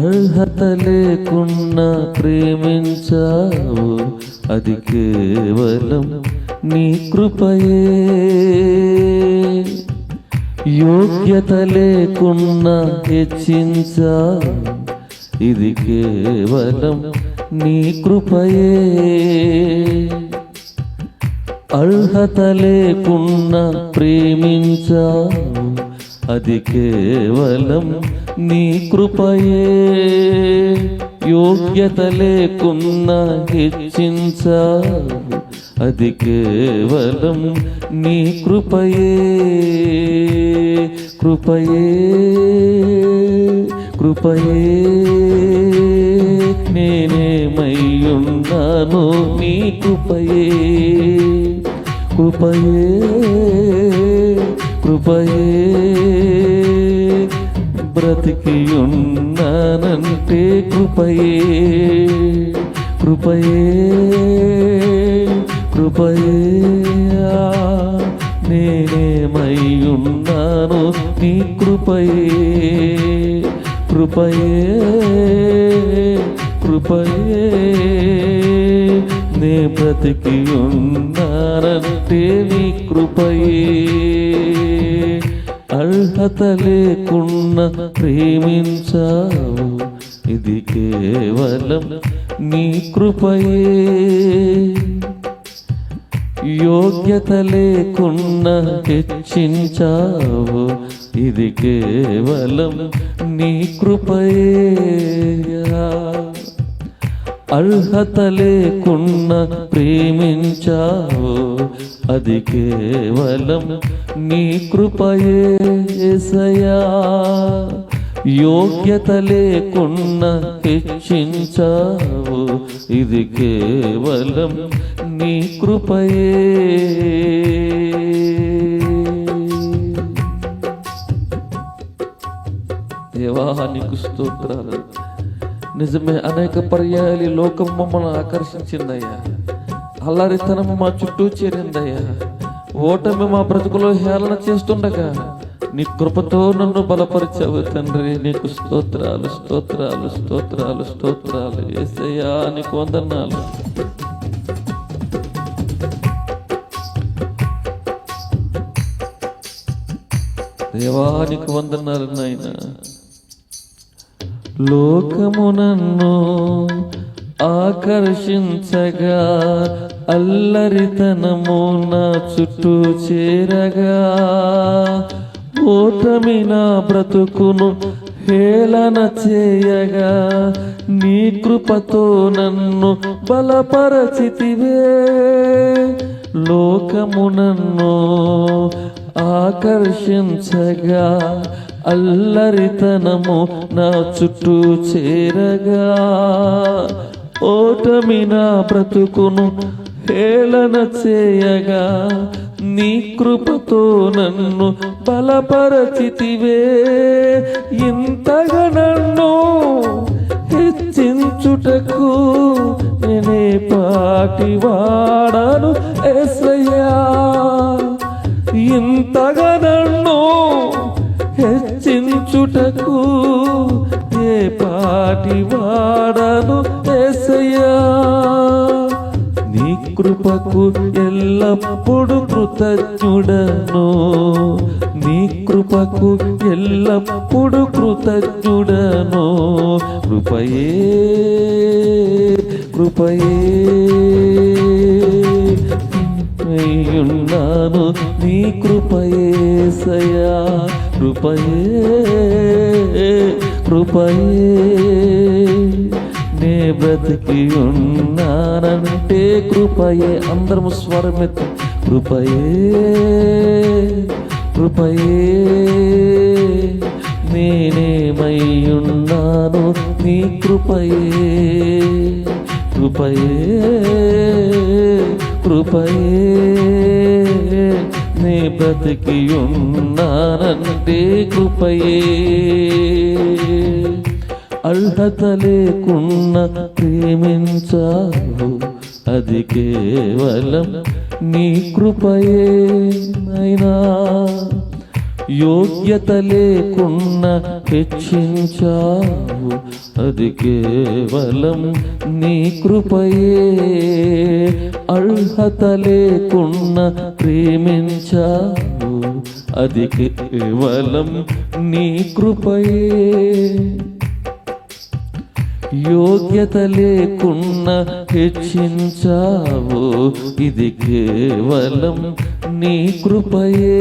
అర్హత లేకున్నా ప్రేమించావు, అది కేవలం నీ కృపయే. యోగ్యత లేకున్నా హెచ్చించావు, ఇది కేవలం నీ కృపయే. అర్హత లేకున్నా ప్రేమించావు, అది కేవలం నీ కృపయే. యోగ్యత లేకున్నా హెచ్చించావు, అది కేవలం నీ కృపయే. కృపయే కృపయే నేనేమయ్యున్నాను నీ కృపయే. కృపయే కృపయే బ్రతికి ఉన్నానంటే కృపయే. కృపయే కృపయే నేనేమయ్యున్నాను నీ కృపయే. కృపయే కృపయే నే బ్రతికి ఉన్నానంటే నీ కృపయే. అర్హత లేకున్నా ప్రేమించావు, ఇది కేవలం నీ కృపయే. యోగ్యత లేకున్నా హెచ్చించావు, ఇది కేవలం నీ కృపయే. అర్హత లేకున్నా ప్రేమించావు, అది కేవలం నీ కృపయే. యేసయ్యా యోగ్యత లేకున్నా హెచ్చించావు, ఇది కేవలం నీ కృపయే. దేవా నీకు స్తోత్రాలు. నిజమే, అనేక పర్యాయాలు లోకం మమ్మల్ని ఆకర్షించిందయ్యా. అల్లరితనం మా చుట్టూ చేరిందయ్యా. ఓటమి మా బ్రతుకులో హేళన చేస్తుండగా నీ కృపతో నన్ను బలపరిచావు తండ్రి. నీకు స్తోత్రాలు స్తోత్రాలు స్తోత్రాలు స్తోత్రాలు. యేసయ్యా నీకు వందనాలు. దేవా నీకు వందనాలు నాయనా. లోకము నన్ను ఆకర్షించగా, అల్లరితనము నా చుట్టూ చేరగా, ఓటమి నా బ్రతుకును హేళన చేయగా, నీ కృపతో నన్ను బలపరచితివే. లోకము నన్ను ఆకర్షించగా, అల్లరితనము నా చుట్టూ చేరగా, ఓటమి నా బ్రతుకును హేళన చేయగా, నీ కృపతో నన్ను బలపరచితివే. ఇంతగా నన్ను హెచ్చించుటకు నేనే పాటి వాడను యేసయ్యా. ఇంతగా నన్ను హెచ్చించుటకు ఏ పాటి వాడను యేసయ్యా. నీ కృపకు ఎల్లప్పుడు కృతజ్ఞుడను, నీ కృపకు ఎల్లప్పుడు కృతజ్ఞుడను. కృపయే కృపయే ఉన్నాను నీ కృపయే యేసయ్యా. కృపయే కృపయే నే బ్రతికి ఉన్నానంటే కృపయే. అందరము స్వరమెత్తు. కృపయే కృపయే నేనేమై ఉన్నాను నీ కృపయే. కృపయే కృపయే నే బ్రతికి ఉన్నానంటే కృపయే. అర్హత లేకున్నా ప్రేమించావు, అది కేవలం నీ కృపయే. అయినా యోగ్యత లేకున్నా హెచ్చించావు, అది కేవలం నీ కృపయే. అర్హత లేకున్నా ప్రేమించావు, అది కేవలం నీ కృపయే. యోగ్యత లేకున్నా హెచ్చించావు, ఇది కేవలం నీ కృపయే.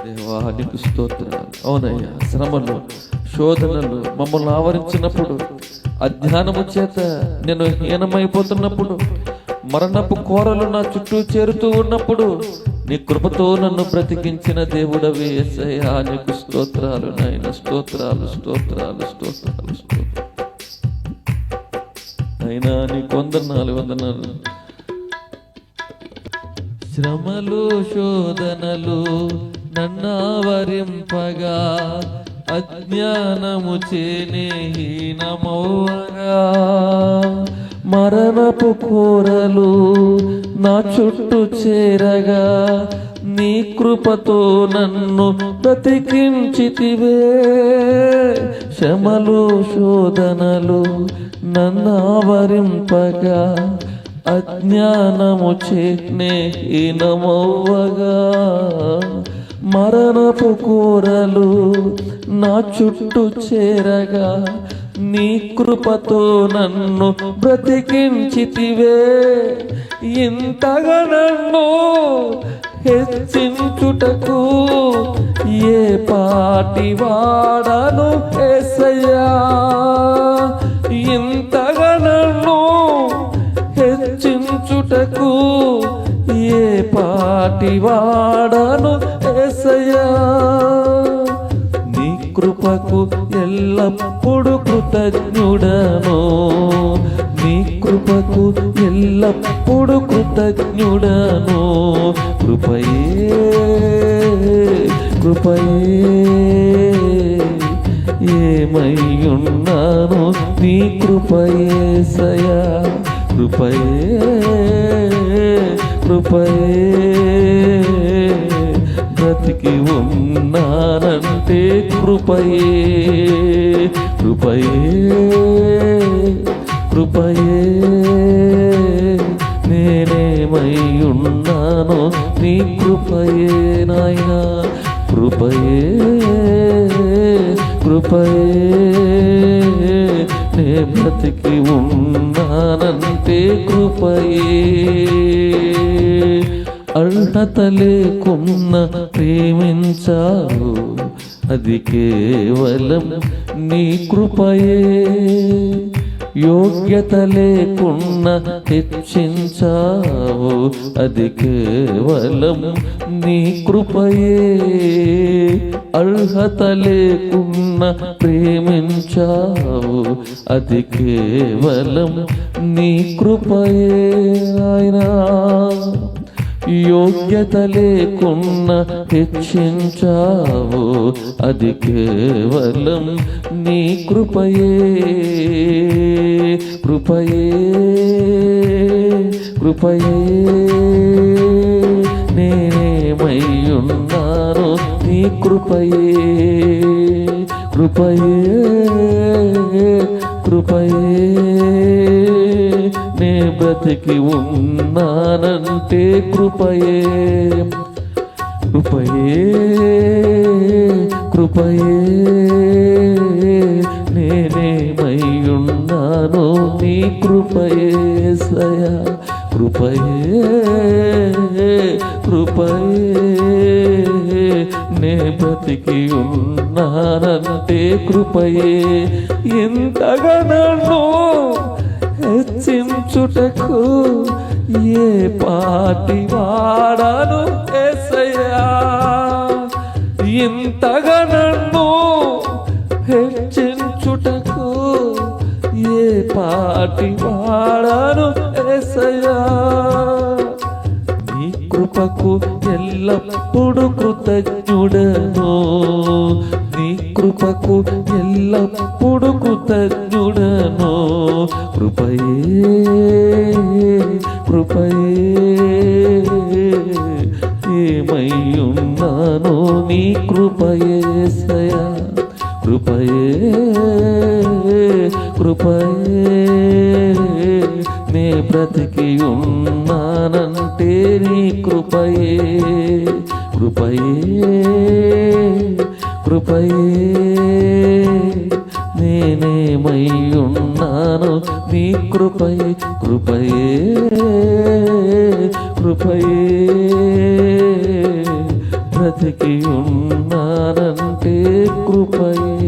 దేవా నీకు స్తోత్రాలు. అవునయ్యా, శ్రమలు శోధనలు మమ్మల్ని ఆవరించినప్పుడు, అజ్ఞానము చేత నేను హీనమైపోతున్నప్పుడు, మరణపు కోరలు నా చుట్టూ చేరుతూ ఉన్నప్పుడు, నీ కృపతో నన్ను బ్రతికించిన దేవుడవే యేసయ్యా, నీకు స్తోత్రాలు నాయన. స్తోత్రాలు స్తోత్రాలు స్తోత్రాలు స్తోత్రాలు అయినా నీకు వందనాలు. శ్రమలు శోధనలు నన్నావరింపగా, అజ్ఞానము చేనే హీనమౌగా, మరణపు కోరలు నా చుట్టూ చేరగా, నీ కృపతో నన్ను బ్రతికించితివే. శ్రమలు శోధనలు నన్నావరింపగా, అజ్ఞానము చేనే హీనమౌగా, మరణపు కోరలు నా చుట్టూ చేరగా, నీ కృపతో నన్ను బ్రతికించితివే. ఇంతగా నన్ను హెచ్చించుటకు ఏ పాటి వాడను యేసయ్యా. ఇంతగా నన్ను హెచ్చించుటకు ఏ పాటి వాడను యేసయ్యా. నీ కృపకు ఎల్లప్పుడు కృతజ్ఞుడను, నీ కృపకు ఎల్లప్పుడు కృతజ్ఞుడను. కృపయే ఏమయ్యున్నాను నీ కృపయేసయ్యా. కృపయే బ్రతికి ఉన్నానంటే కృపయే నేనేమై ఉన్నానో నీ కృపయే నాయనా. కృపయే నే బ్రతికి ఉన్నానంటే కృపయే. అర్హత లేకున్నా ప్రేమించావు, అది కేవలం నీ కృపయే. యోగ్యత లేకున్నా హెచ్చించావు, అది కేవలం నీ కృపయే. అర్హత లేకున్నా ప్రేమించావు, అది కేవలం నీ కృపయే ఆయనా. యోగ్యత లేకున్నా హెచ్చించావు, అది కేవలం నీ కృపయే. నేనేమై ఉన్నానో నీ కృపయే. నే బ్రతికి ఉన్నానంటే కృపయే. నేనేమై ఉన్నానో నీ కృపయేసయ్యా. నే బ్రతికి ఉన్నానంటే కృపయే. ఇంతగా నన్ను హెచ్చించుటకు ఏ పాటి వాడను యేసయ్యా. ఇంతగా నన్ను హెచ్చించుటకు ఏ పాటి వాడను యేసయ్యా. నీ కృపకు ఎల్లప్పుడు కృతజ్ఞుడను, నీ కృపకు ఎల్లప్పుడు కృతజ్ఞుడను. కృపయే కృపయే ఏమయ్యున్నాను నీ కృపయేసయ్యా. కృపయే కృపయే నే బ్రతికి ఉన్నానంటే నీ కృపయే. కృపయే కృపయే నేనేమై ఉన్నాను నీ కృపయే. కృపయే కృపయే బ్రతికి ఉన్నానంటే కృపయే.